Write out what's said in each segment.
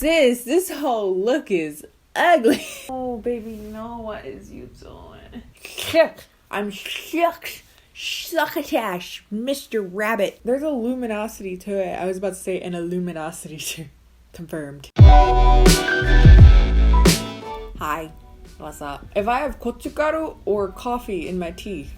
Sis, this whole look is ugly. Oh, baby, no, what is you doing? Shook. I'm shook. Succotash, Mr. Rabbit. There's a luminosity to it. I was about to say an illuminosity too. Confirmed. Hi, what's up? If I have gochugaru or coffee in my tea,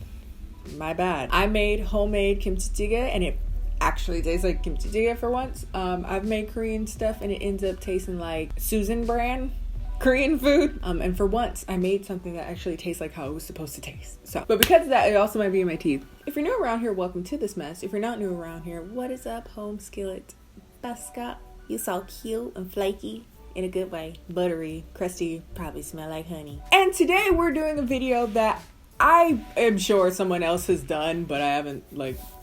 my bad. I made homemade kimchi jjigae and it actually tastes like kimchi jjigae for once. I've made Korean stuff and it ends up tasting like Susan brand Korean food. And for once I made something that actually tastes like how it was supposed to taste. So, but because of that, it also might be in my teeth. If you're new around here, welcome to this mess. If you're not new around here, what is up, home skillet? Basca, you so cute and flaky in a good way. Buttery, crusty, probably smell like honey. And today we're doing a video that I am sure someone else has done, but I haven't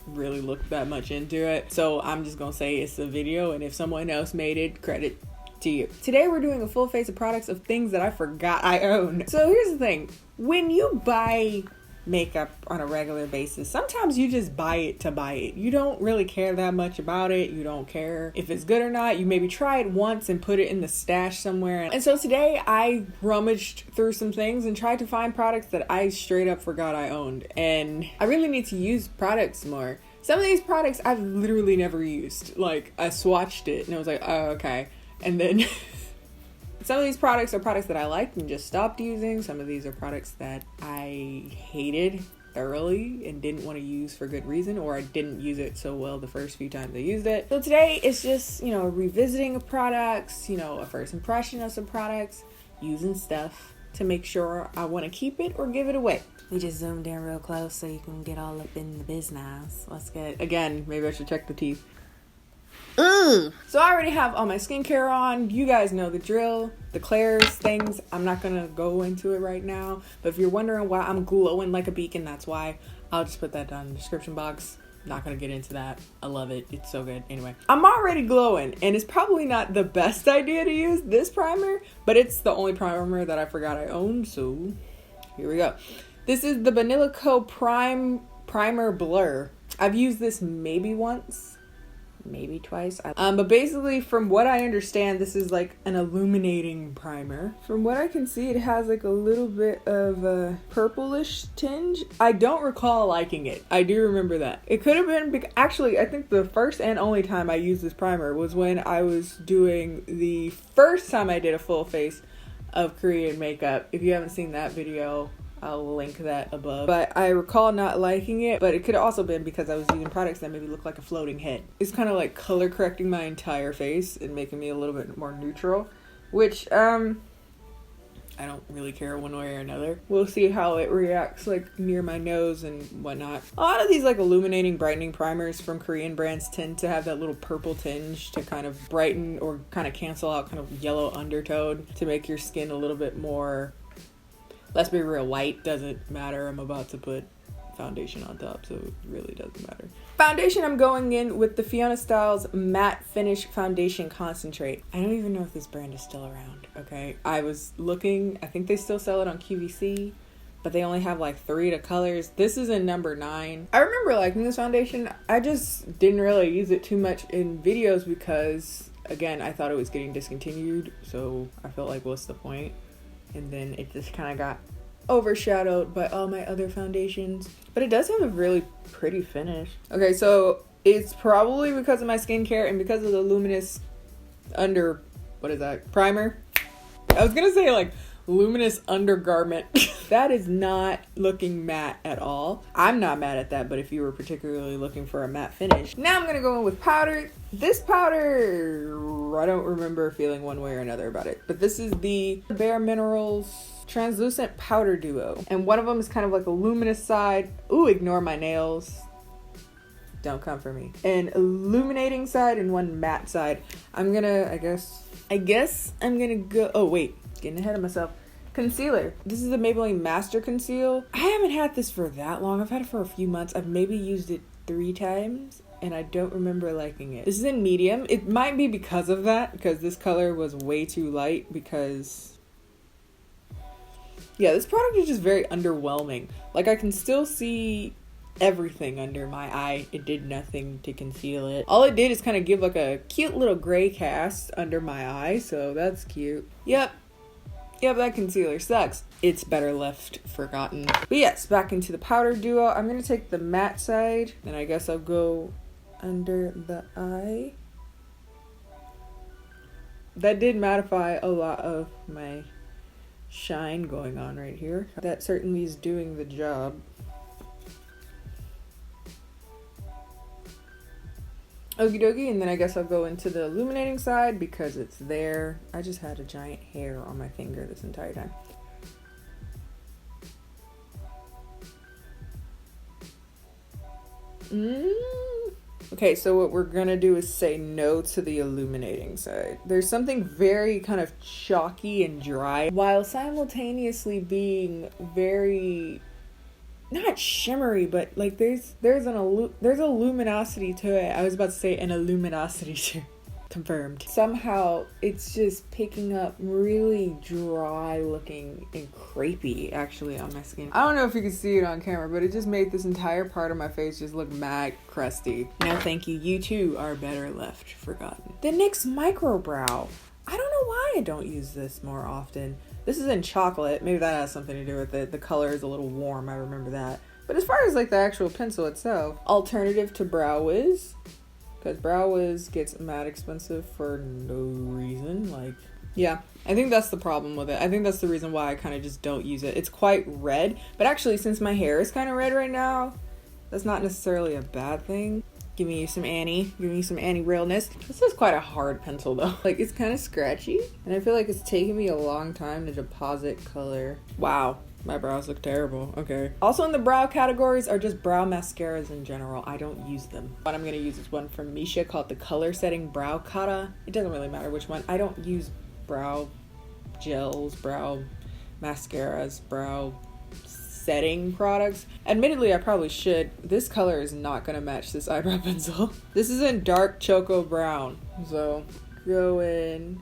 really looked that much into it. So I'm just gonna say it's a video, and if someone else made it, credit to you. Today we're doing a full face of products of things that I forgot I own. So here's the thing. When you buy makeup on a regular basis, sometimes you just buy it to buy it. You don't really care that much about it. You don't care if it's good or not. You maybe try it once and put it in the stash somewhere. And so today I rummaged through some things and tried to find products that I straight up forgot I owned. And I really need to use products more. Some of these products I've literally never used. Like, I swatched it and I was like, oh, okay. And then some of these products are products that I liked and just stopped using. Some of these are products that I hated thoroughly and didn't want to use for good reason, or I didn't use it so well the first few times I used it. So today it's just, revisiting of products, a first impression of some products, using stuff to make sure I want to keep it or give it away. We just zoomed in real close so you can get all up in the business. What's good? Again, maybe I should check the teeth. Ooh. So I already have all my skincare on. You guys know the drill. The Claire's things. I'm not gonna go into it right now. But if you're wondering why I'm glowing like a beacon, that's why. I'll just put that down in the description box. Not gonna get into that. I love it. It's so good. Anyway, I'm already glowing, and it's probably not the best idea to use this primer, but it's the only primer that I forgot I owned. So here we go. This is the Vanilla Co. Primer Blur. I've used this maybe once. Maybe twice. But basically, from what I understand, this is like an illuminating primer. From what I can see, it has like a little bit of a purplish tinge. I don't recall liking it. I do remember that. It could have been, actually, I think the first and only time I used this primer was when I was doing the first time I did a full face of Korean makeup. If you haven't seen that video, I'll link that above. But I recall not liking it, but it could have also been because I was using products that maybe look like a floating head. It's kind of like color correcting my entire face and making me a little bit more neutral, which I don't really care one way or another. We'll see how it reacts like near my nose and whatnot. A lot of these like illuminating brightening primers from Korean brands tend to have that little purple tinge to kind of brighten or kind of cancel out kind of yellow undertone to make your skin a little bit more, let's be real, white. Doesn't matter. I'm about to put foundation on top, so it really doesn't matter. Foundation, I'm going in with the Fiona Styles Matte Finish Foundation Concentrate. I don't even know if this brand is still around, okay? I was looking, I think they still sell it on QVC, but they only have like 3 colors. This is in number 9. I remember liking this foundation. I just didn't really use it too much in videos because, again, I thought it was getting discontinued, so I felt like, what's the point? And then it just kind of got overshadowed by all my other foundations. But it does have a really pretty finish. Okay, so it's probably because of my skincare and because of the luminous primer. I was gonna say like luminous undergarment. That is not looking matte at all. I'm not mad at that, but if you were particularly looking for a matte finish. Now I'm gonna go in with powder. This powder, I don't remember feeling one way or another about it, but this is the Bare Minerals Translucent Powder Duo. And one of them is kind of like a luminous side. Ooh, ignore my nails. Don't come for me. An illuminating side and one matte side. I'm gonna, I guess I'm gonna go, oh wait, getting ahead of myself. Concealer. This is the Maybelline Master Conceal. I haven't had this for that long. I've had it for a few months. I've maybe used it 3 times and I don't remember liking it. This is in medium. It might be because of that, because this color was way too light because, yeah, this product is just very underwhelming. Like I can still see everything under my eye. It did nothing to conceal it. All it did is kind of give like a cute little gray cast under my eye, so that's cute. Yep, that concealer sucks. It's better left forgotten. But yes, back into the powder duo. I'm gonna take the matte side, and I guess I'll go under the eye. That did mattify a lot of my shine going on right here. That certainly is doing the job. Okie dokie, and then I guess I'll go into the illuminating side because it's there. I just had a giant hair on my finger this entire time. Okay, so what we're gonna do is say no to the illuminating side. There's something very kind of chalky and dry, while simultaneously being very, not shimmery, but like there's a luminosity to it. I was about to say an illuminosity to confirmed. Somehow it's just picking up really dry looking and crepey actually on my skin. I don't know if you can see it on camera, but it just made this entire part of my face just look mad crusty. No thank you. You too are better left forgotten. The NYX micro brow. I don't know why I don't use this more often. This is in chocolate. Maybe that has something to do with it. The color is a little warm. I remember that. But as far as like the actual pencil itself, alternative to Brow Wiz, because Brow Wiz gets mad expensive for no reason. Like, yeah, I think that's the problem with it. I think that's the reason why I kind of just don't use it. It's quite red, but actually since my hair is kind of red right now, that's not necessarily a bad thing. Give me some Annie. Give me some Annie realness. This is quite a hard pencil though. Like, it's kind of scratchy, and I feel like it's taking me a long time to deposit color. Wow. My brows look terrible. Okay. Also in the brow categories are just brow mascaras in general. I don't use them. But I'm going to use this one from Misha called the Color Setting Brow Kata. It doesn't really matter which one. I don't use brow gels, brow mascaras, brow setting products. Admittedly, I probably should. This color is not going to match this eyebrow pencil. This is in dark choco brown. So go in,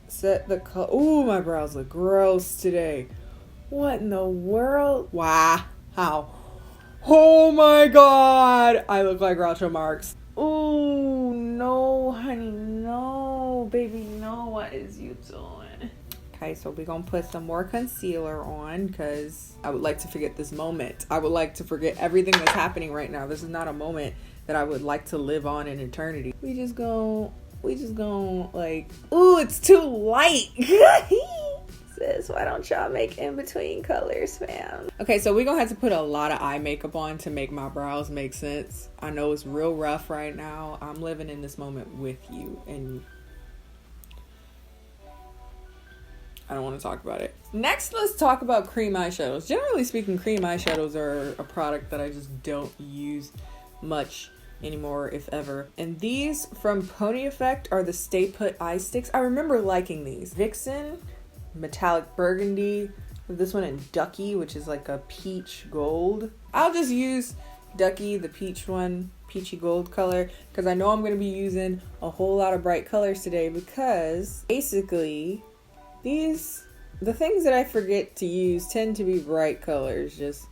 set the color. Ooh, my brows look gross today. What in the world? Wow. How? Oh my god. I look like Groucho Marx. Ooh, no, honey, no. Baby, no. What is you doing? Okay, so we're gonna put some more concealer on because I would like to forget this moment. I would like to forget everything that's happening right now. This is not a moment that I would like to live on in eternity. We just gonna like, ooh, it's too light. Why don't y'all make in between colors, fam? Okay, so we're gonna have to put a lot of eye makeup on to make my brows make sense. I know it's real rough right now. I'm living in this moment with you, and I don't want to talk about it. Next, let's talk about cream eyeshadows. Generally speaking, cream eyeshadows are a product that I just don't use much anymore, if ever. And these from Pony Effect are the Stay Put eye sticks. I remember liking these. Vixen, metallic burgundy, this one in Ducky, which is like a peach gold. I'll just use Ducky, the peach one, peachy gold color, because I know I'm going to be using a whole lot of bright colors today, because basically the things that I forget to use tend to be bright colors. Just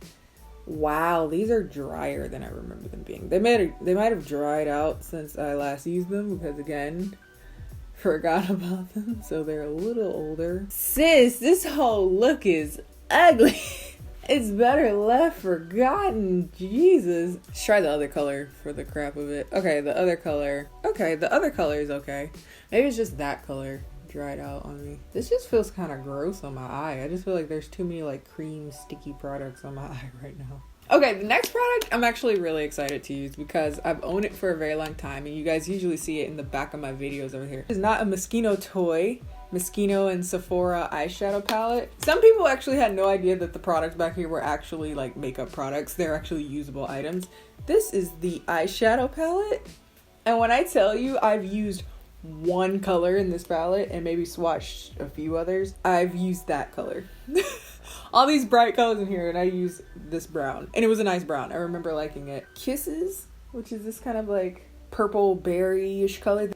wow, these are drier than I remember them being. They might have dried out since I last used them, because again, forgot about them, so they're a little older. Sis, this whole look is ugly. It's better left forgotten. Jesus. Let's try the other color for the crap of it. Okay, the other color. Okay, the other color is okay. Maybe it's just that color dried out on me. This just feels kind of gross on my eye. I just feel like there's too many like cream sticky products on my eye right now. Okay, the next product I'm actually really excited to use because I've owned it for a very long time, and you guys usually see it in the back of my videos over here. It's not a Moschino toy. Moschino and Sephora eyeshadow palette. Some people actually had no idea that the products back here were actually like makeup products. They're actually usable items. This is the eyeshadow palette, and when I tell you I've used one color in this palette and maybe swatched a few others, I've used that color. All these bright colors in here, and I use this brown, and it was a nice brown. I remember liking it. Kisses, which is this kind of like purple berry-ish color.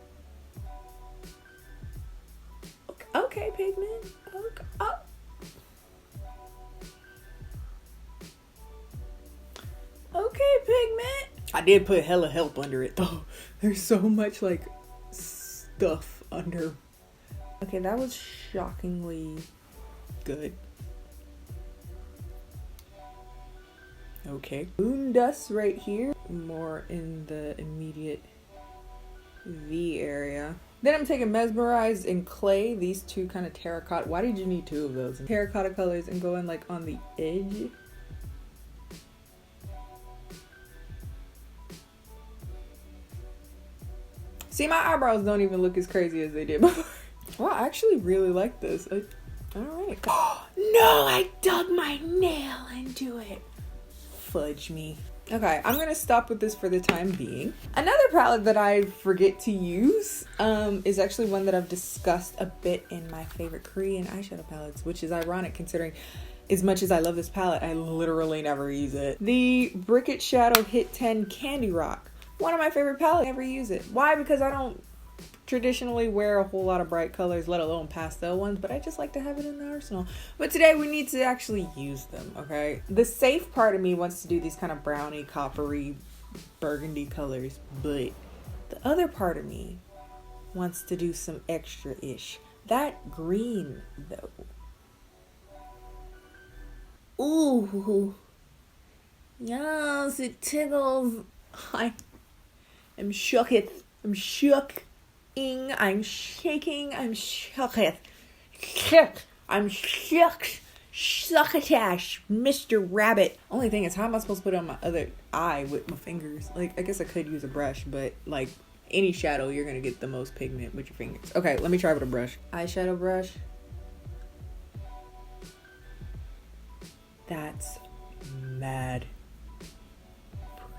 Okay, pigment. Okay. Oh. Okay, pigment. I did put hella help under it though. There's so much like stuff under. Okay, that was shockingly good. Okay. Moon dust right here. More in the immediate V area. Then I'm taking Mesmerized and Clay, these two kind of terracotta. Why did you need two of those? Terracotta colors, and go in like on the edge. See, my eyebrows don't even look as crazy as they did before. Well, I actually really like this. Alright. No, I dug my nail into it. Fudge me. Okay, I'm gonna stop with this for the time being. Another palette that I forget to use is actually one that I've discussed a bit in my favorite Korean eyeshadow palettes, which is ironic considering as much as I love this palette, I literally never use it. The Bricket Shadow Hit 10 Candy Rock. One of my favorite palettes, I never use it. Why? Because I don't traditionally wear a whole lot of bright colors, let alone pastel ones, but I just like to have it in the arsenal. But today we need to actually use them, okay? The safe part of me wants to do these kind of browny, coppery, burgundy colors, but the other part of me wants to do some extra-ish. That green, though. Ooh. Yes, it tickles. I am shooketh. I'm shook. I'm shaking, I'm shooketh. I'm shook. Succotash, Mr. Rabbit. Only thing is, how am I supposed to put it on my other eye with my fingers? Like, I guess I could use a brush, but like any shadow, you're gonna get the most pigment with your fingers. Okay, let me try with a brush. Eyeshadow brush. That's mad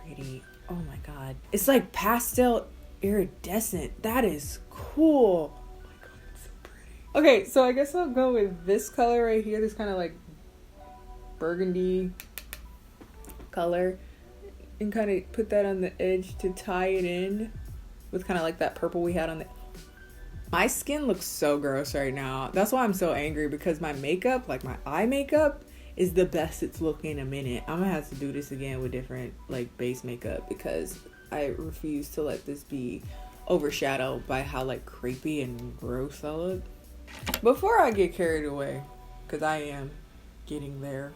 pretty. Oh my god. It's like pastel iridescent. That is cool. Oh my god, it's so pretty. Okay, so I guess I'll go with this color right here. This kind of like burgundy color, and kind of put that on the edge to tie it in with kind of like that purple we had on the. My skin looks so gross right now. That's why I'm so angry, because my makeup, like my eye makeup, is the best it's looked in a minute. I'm gonna have to do this again with different like base makeup, because I refuse to let this be overshadowed by how like creepy and gross I look. Before I get carried away, because I am getting there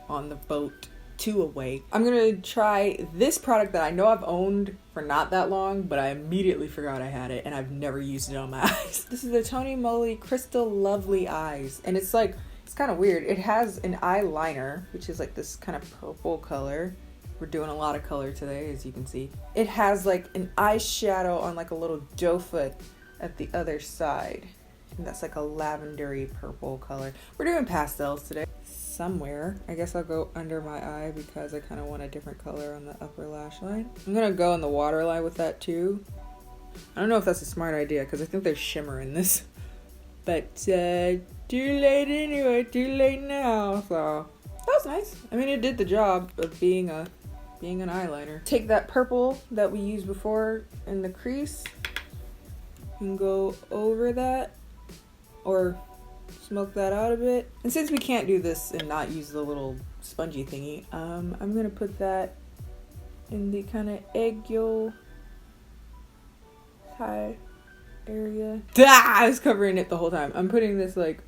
on the boat to away, I'm gonna try this product that I know I've owned for not that long, but I immediately forgot I had it and I've never used it on my eyes. This is the Tony Moly Crystal Lovely Eyes, and it's like, it's kind of weird. It has an eyeliner, which is like this kind of purple color. We're doing a lot of color today, as you can see. It has like an eyeshadow on like a little doe foot at the other side. And that's like a lavendery purple color. We're doing pastels today. Somewhere, I guess I'll go under my eye because I kind of want a different color on the upper lash line. I'm gonna go in the waterline with that too. I don't know if that's a smart idea because I think there's shimmer in this. But too late anyway, too late now. So that was nice. I mean, it did the job of being an eyeliner. Take that purple that we used before in the crease and go over that, or smoke that out a bit. And since we can't do this and not use the little spongy thingy, I'm gonna put that in the kind of egg yolk tie area. I was covering it the whole time. I'm putting this like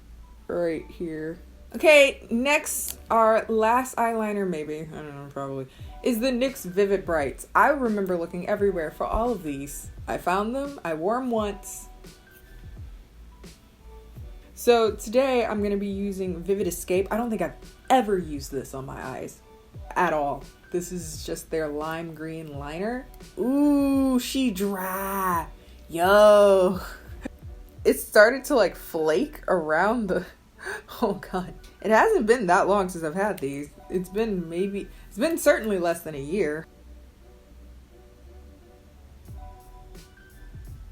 right here. Okay, next, our last eyeliner, maybe, I don't know, probably, is the NYX Vivid Brights. I remember looking everywhere for all of these. I found them, I wore them once. So today I'm gonna be using Vivid Escape. I don't think I've ever used this on my eyes at all. This is just their lime green liner. Ooh, she dry. Yo. It started to like flake around the, oh god. It hasn't been that long since I've had these. It's been certainly less than a year.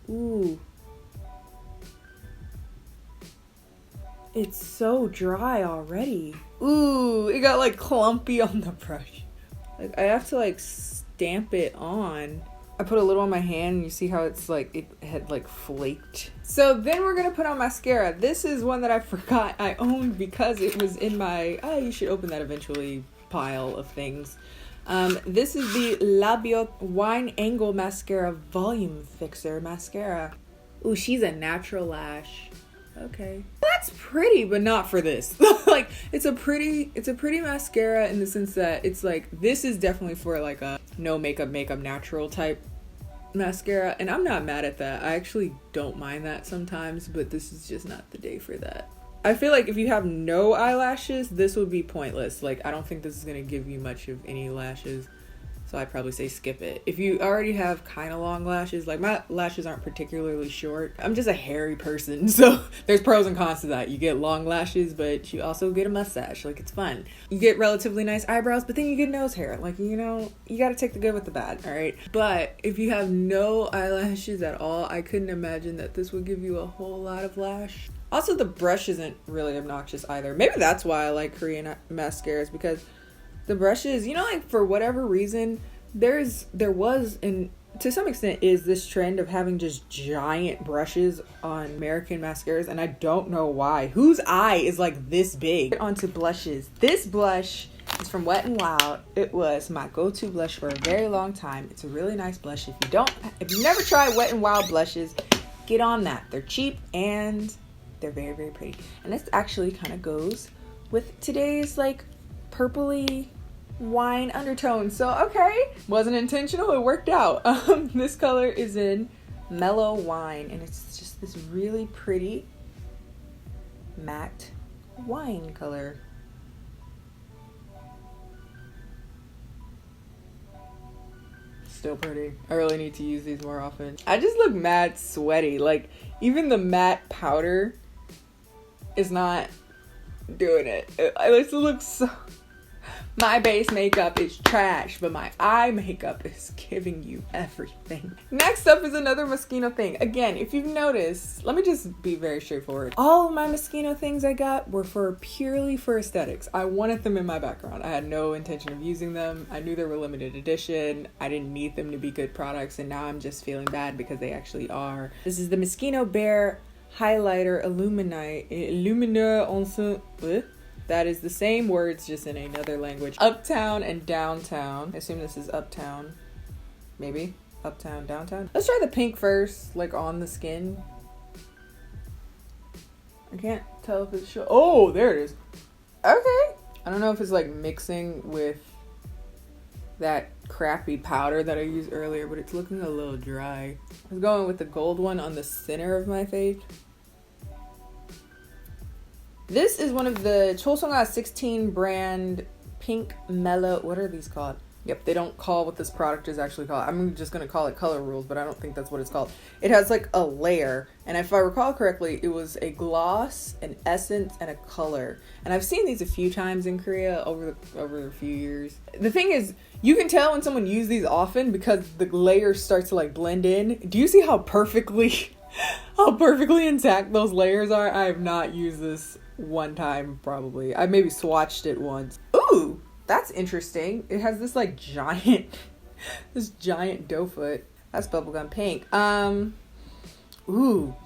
Ooh. It's so dry already. Ooh, it got like clumpy on the brush. Like I have to like stamp it on. I put a little on my hand and you see how it's like, it had like flaked. So then we're gonna put on mascara. This is one that I forgot I owned because it was in my, oh, you should open that eventually pile of things. This is the Labiot Wine Angle Mascara Volume Fixer Mascara. Ooh, she's a natural lash. Okay. That's pretty, but not for this. Like, it's a pretty mascara in the sense that it's like, this is definitely for like a no makeup natural type mascara, and I'm not mad at that. I actually don't mind that sometimes, but this is just not the day for that. I feel like if you have no eyelashes, this would be pointless. Like, I don't think this is gonna give you much of any lashes, so I'd probably say skip it. If you already have kind of long lashes, like my lashes aren't particularly short. I'm just a hairy person, so there's pros and cons to that. You get long lashes, but you also get a mustache. Like, it's fun. You get relatively nice eyebrows, but then you get nose hair. Like, you know, you gotta take the good with the bad, all right? But if you have no eyelashes at all, I couldn't imagine that this would give you a whole lot of lash. Also, the brush isn't really obnoxious either. Maybe that's why I like Korean mascaras, because the brushes, you know, like for whatever reason, there was, and to some extent is, this trend of having just giant brushes on American mascaras, and I don't know why. Whose eye is like this big? Onto blushes. This blush is from Wet n Wild. It was my go-to blush for a very long time. It's a really nice blush. If you never tried Wet n Wild blushes, get on that. They're cheap and they're very, very pretty. And this actually kind of goes with today's like purpley wine undertone. So okay, wasn't intentional, it worked out. This color is in Mellow Wine, and it's just this really pretty matte wine color. Still pretty. I really need to use these more often. I just look mad sweaty. Like, even the matte powder is not doing it. I just look so... My base makeup is trash, but my eye makeup is giving you everything. Next up is another Moschino thing. Again, if you've noticed, let me just be very straightforward. All of my Moschino things I got were purely for aesthetics. I wanted them in my background. I had no intention of using them. I knew they were limited edition. I didn't need them to be good products, and now I'm just feeling bad because they actually are. This is the Moschino Bare Highlighter Illuminer Ensemble. That is the same words, just in another language. Uptown and Downtown. I assume this is Uptown. Maybe. Uptown, Downtown. Let's try the pink first, like on the skin. I can't tell if it's show. Oh, there it is. Okay. I don't know if it's like mixing with that crappy powder that I used earlier, but it's looking a little dry. I was going with the gold one on the center of my face. This is one of the Chosunga 16 brand Pink Mellow. What are these called? Yep, they don't call what this product is actually called. I'm just going to call it Color Rules, but I don't think that's what it's called. It has like a layer, and if I recall correctly, it was a gloss, an essence, and a color. And I've seen these a few times in Korea over a few years. The thing is, you can tell when someone uses these often because the layers start to like blend in. Do you see how perfectly intact those layers are? I have not used this one time, probably. I maybe swatched it once. Ooh, that's interesting. It has this like giant doe foot. That's bubblegum pink. Ooh,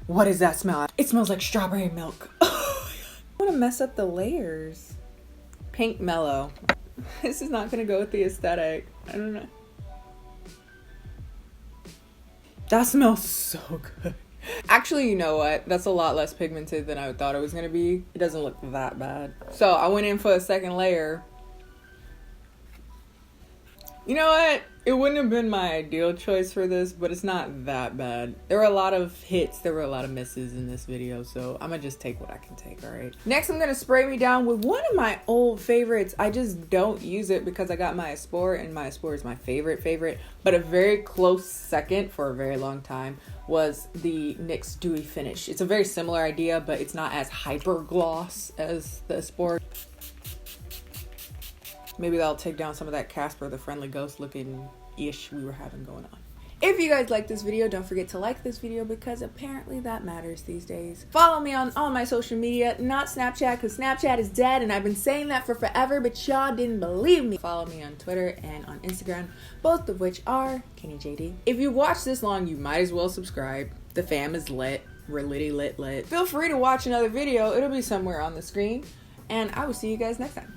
what does that smell? It smells like strawberry milk. I want to mess up the layers. Pink Mellow. This is not gonna go with the aesthetic. I don't know. That smells so good. Actually, you know what? That's a lot less pigmented than I thought it was going to be. It doesn't look that bad. So I went in for a second layer. You know what? It wouldn't have been my ideal choice for this, but it's not that bad. There were a lot of hits. There were a lot of misses in this video, so I'm going to just take what I can take, all right? Next, I'm going to spray me down with one of my old favorites. I just don't use it because I got my Spore, and my Spore is my favorite. But a very close second for a very long time was the NYX Dewy Finish. It's a very similar idea, but it's not as hyper gloss as the Spore. Maybe that'll take down some of that Casper the Friendly Ghost looking ish we were having going on. If you guys like this video, don't forget to like this video because apparently that matters these days. Follow me on all my social media, not Snapchat because Snapchat is dead and I've been saying that for forever, but y'all didn't believe me. Follow me on Twitter and on Instagram, both of which are KennieJD. If you watched this long, you might as well subscribe. The fam is lit. We're litty lit. Feel free to watch another video. It'll be somewhere on the screen. And I will see you guys next time.